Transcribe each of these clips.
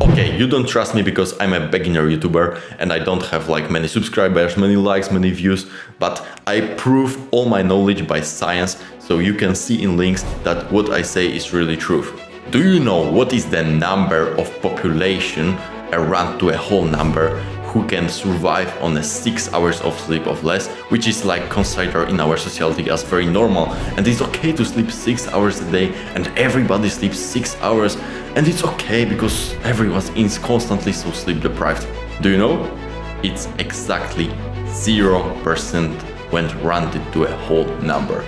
Okay, you don't trust me because I'm a beginner YouTuber and I don't have like many subscribers, many likes, many views, but I prove all my knowledge by science, so you can see in links that what I say is really true. Do you know what is the number of population around to a whole number who can survive on a 6 hours of sleep or less, which is like considered in our society as very normal, and it's okay to sleep 6 hours a day and everybody sleeps 6 hours, and it's okay because everyone is constantly so sleep deprived. Do you know? It's exactly 0% when rounded to a whole number.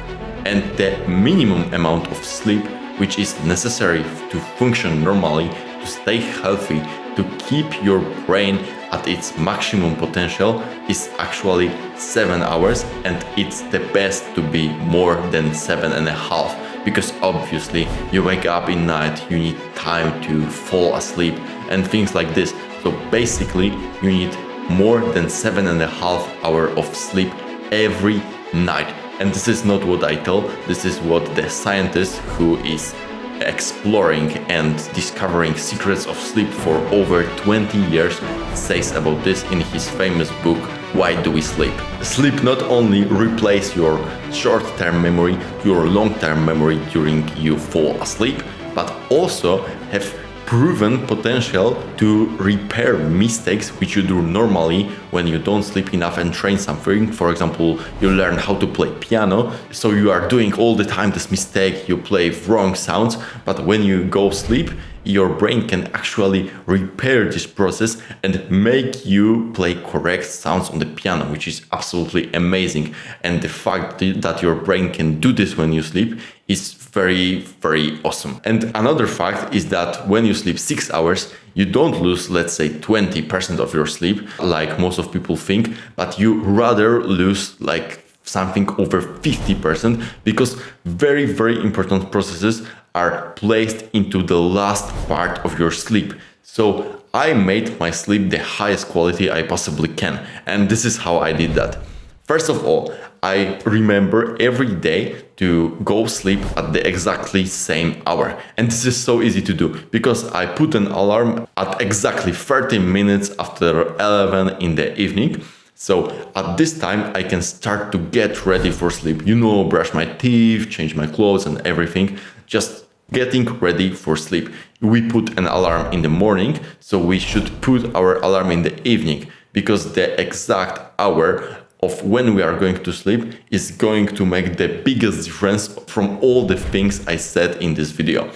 And the minimum amount of sleep which is necessary to function normally, to stay healthy, to keep your brain at its maximum potential is actually 7 hours, and it's the best to be more than 7.5, because obviously you wake up in night, you need time to fall asleep and things like this. So basically you need more than 7.5 hours of sleep every night. And this is not what I tell, this is what the scientist who is exploring and discovering secrets of sleep for over 20 years says about this in his famous book, Why Do We Sleep? Sleep not only replaces your short-term memory, your long-term memory during you fall asleep, but also have proven potential to repair mistakes which you do normally when you don't sleep enough and train something. For example, you learn how to play piano, so you are doing all the time this mistake, you play wrong sounds, but when you go sleep, your brain can actually repair this process and make you play correct sounds on the piano, which is absolutely amazing. And the fact that your brain can do this when you sleep is very, very awesome. And another fact is that when you sleep 6 hours, you don't lose, let's say, 20% of your sleep, like most of people think, but you rather lose like something over 50%, because very, very important processes are placed into the last part of your sleep. So I made my sleep the highest quality I possibly can. And this is how I did that. First of all, I remember every day to go sleep at the exactly same hour. And this is so easy to do because I put an alarm at exactly 30 minutes after 11 in the evening. So at this time I can start to get ready for sleep. You know, brush my teeth, change my clothes and everything. Just getting ready for sleep. We put an alarm in the morning, so we should put our alarm in the evening, because the exact hour of when we are going to sleep is going to make the biggest difference from all the things I said in this video.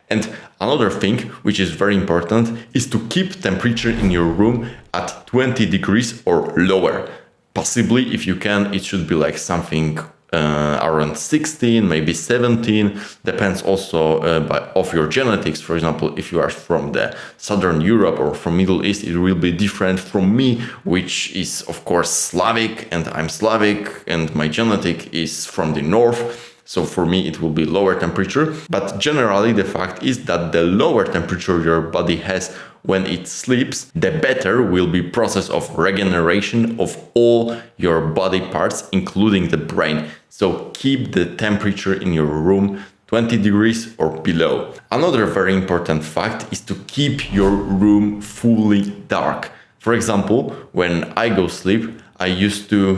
And another thing which is very important is to keep temperature in your room at 20 degrees or lower. Possibly, if you can, it should be like something around 16, maybe 17, depends also of your genetics. For example, if you are from the Southern Europe or from Middle East, it will be different from me, which is of course Slavic, and I'm Slavic, and my genetic is from the north. So for me, it will be lower temperature. But generally, the fact is that the lower temperature your body has when it sleeps, the better will be process of regeneration of all your body parts, including the brain. So keep the temperature in your room 20 degrees or below. Another very important fact is to keep your room fully dark. For example, when I go sleep, I used to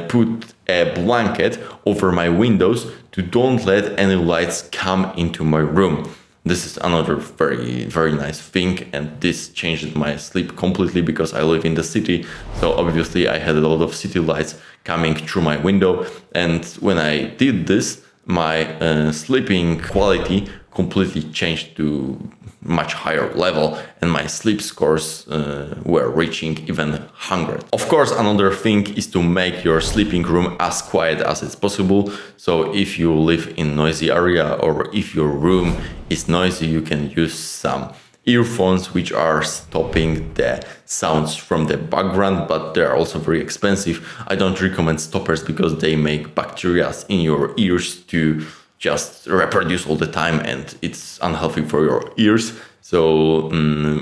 put a blanket over my windows to don't let any lights come into my room. This is another very, very nice thing, and this changed my sleep completely because I live in the city. So obviously I had a lot of city lights coming through my window, and when I did this, my sleeping quality completely changed to much higher level, and my sleep scores were reaching even 100. Of course, another thing is to make your sleeping room as quiet as it's possible. So if you live in noisy area, or if your room is noisy, you can use some earphones which are stopping the sounds from the background, but they're also very expensive. I don't recommend stoppers because they make bacteria in your ears to just reproduce all the time, and it's unhealthy for your ears. So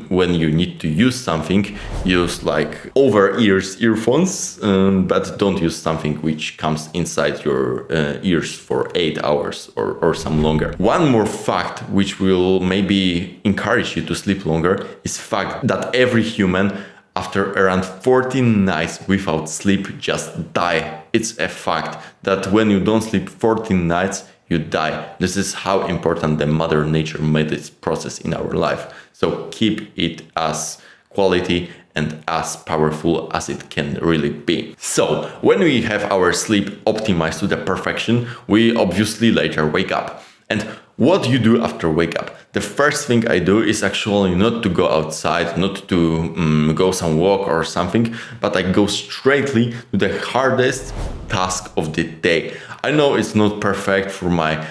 when you need to use something, use like over earphones, but don't use something which comes inside your ears for 8 hours or some longer. One more fact which will maybe encourage you to sleep longer is fact that every human after around 14 nights without sleep just die. It's a fact that when you don't sleep 14 nights, you die. This is how important the Mother Nature made this process in our life. So keep it as quality and as powerful as it can really be. So when we have our sleep optimized to the perfection, we obviously later wake up. And what do you do after wake up? The first thing I do is actually not to go outside, not to go some walk or something, but I go straightly to the hardest task of the day. I know it's not perfect for my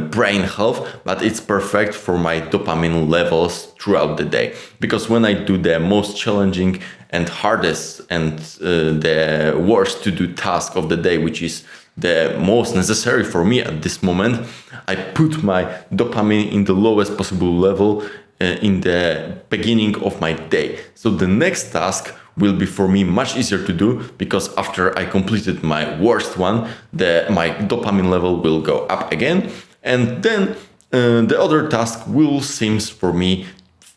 brain health, but it's perfect for my dopamine levels throughout the day. Because when I do the most challenging and hardest and the worst to do task of the day, which is the most necessary for me at this moment, I put my dopamine in the lowest possible level in the beginning of my day. So the next task will be for me much easier to do, because after I completed my worst one, my dopamine level will go up again, and then the other task will seem for me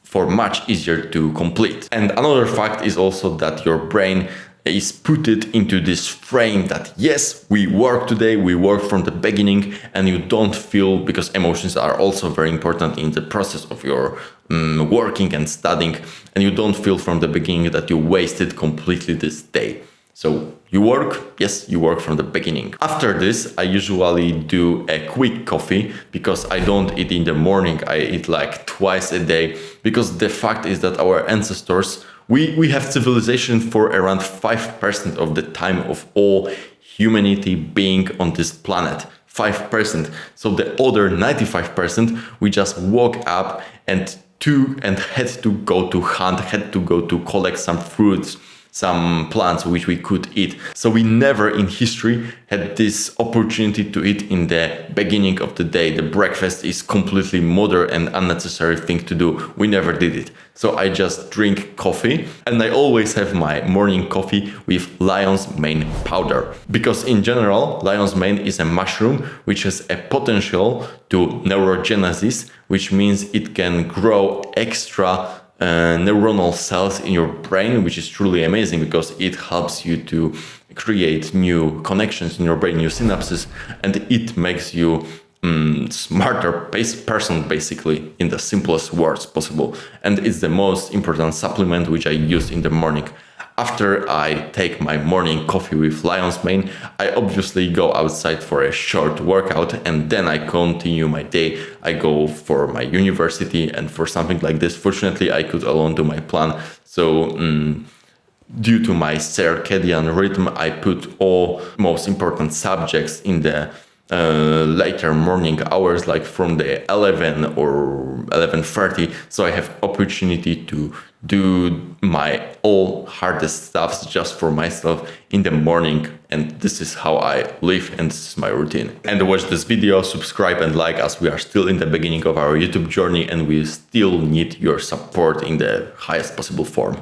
for much easier to complete. And another fact is also that your brain is put it into this frame that yes, we work today, we work from the beginning, and you don't feel, because emotions are also very important in the process of your working and studying, and you don't feel from the beginning that you wasted completely this day. So you work, yes, you work from the beginning. After this, I usually do a quick coffee, because I don't eat in the morning, I eat like twice a day, because the fact is that our ancestors, we have civilization for around 5% of the time of all humanity being on this planet. 5%. So the other 95%, we just woke up and had to go to hunt, had to go to collect some fruits, some plants which we could eat. So we never in history had this opportunity to eat in the beginning of the day. The breakfast is completely modern and unnecessary thing to do. We never did it. So I just drink coffee, and I always have my morning coffee with lion's mane powder. Because in general, lion's mane is a mushroom which has a potential to neurogenesis, which means it can grow extra neuronal cells in your brain, which is truly amazing, because it helps you to create new connections in your brain, new synapses, and it makes you smarter person, basically, in the simplest words possible. And it's the most important supplement which I use in the morning. After I take my morning coffee with lion's mane, I obviously go outside for a short workout, and then I continue my day. I go for my university and for something like this. Fortunately, I could alone do my plan. So due to my circadian rhythm, I put all most important subjects in the later morning hours, like from the 11 or 11:30, so I have opportunity to do my all hardest stuffs just for myself in the morning, and this is how I live, and this is my routine. And watch this video, subscribe and like, as we are still in the beginning of our YouTube journey and we still need your support in the highest possible form.